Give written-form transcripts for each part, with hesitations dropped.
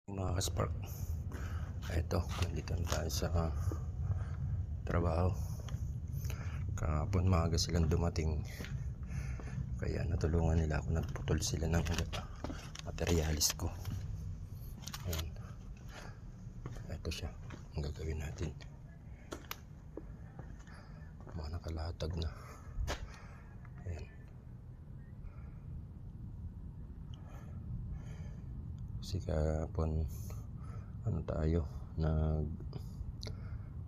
Mga ka-spark, ito nandito na tayo sa trabaho. Kahapon maaga silang dumating, kaya natulungan nila ako, nagputol sila ng materialis ko. Ayan, ito siya ang gagawin natin. Mga nakalatag na. Ayan, kasi kahapon tayo, nag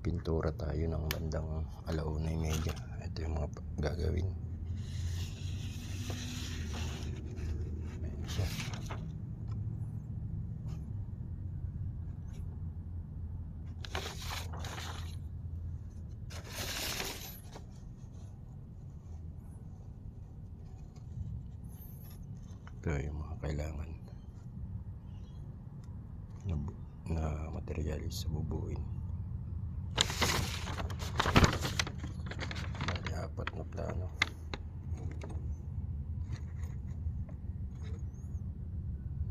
pintura tayo ng bandang 1:30. Ito yung mga gagawin. Ayan siya. Ito yung mga kailangan na materialis sa bubuin. Bali, 4 na plano.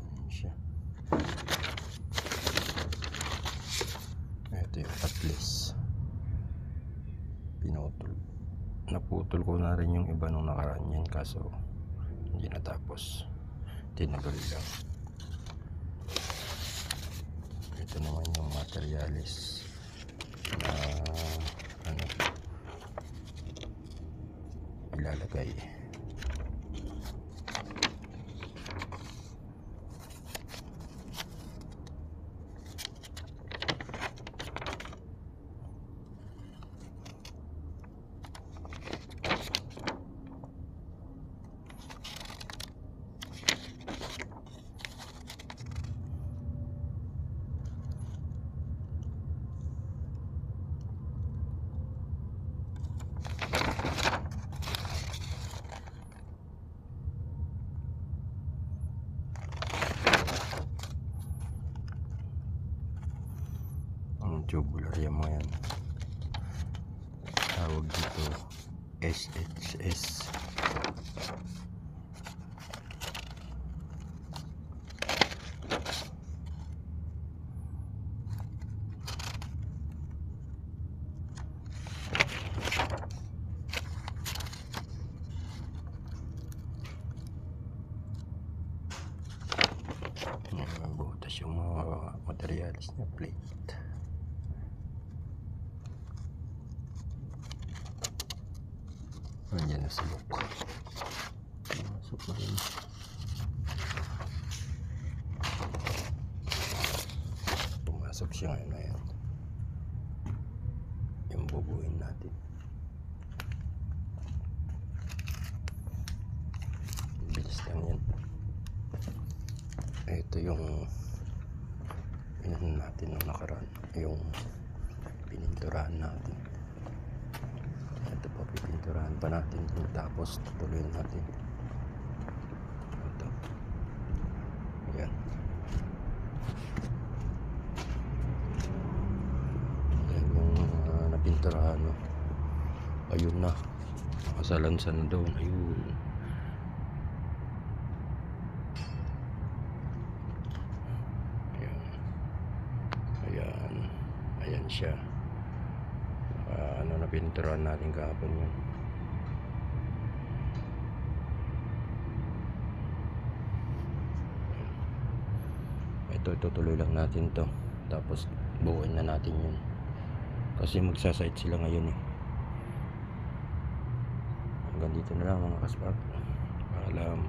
Ayan siya. Ito yung patlis. Naputol ko na rin yung iba nung nakaraan yan, kaso hindi natapos, tinagal lang. Ito naman yung materialis na ilalagay. Tubular yung mga yan, tawag dito SHS. Butas yung mga materialis na plate. Nandiyan na si Luke. Masok na rin. Pumasok siya ngayon na yan. Yung bubuin natin. Bilis lang yan. Ito yung inahin natin nung nakaraan. Yung pininturahan natin. Ito pa, pipinturahan pa natin, tapos tutuloyin natin ito. Ayan, ayan yung napinturahan, no? Ayun na, nakasalansan na doon. Ayun, ayan, ayan, ayan siya. Napinturahan natin kahapon yun. Ito, itutuloy lang natin to, tapos buuin na natin yun, kasi magsasite sila ngayon eh. Hanggang dito na lang mga ka-spark. Paalam.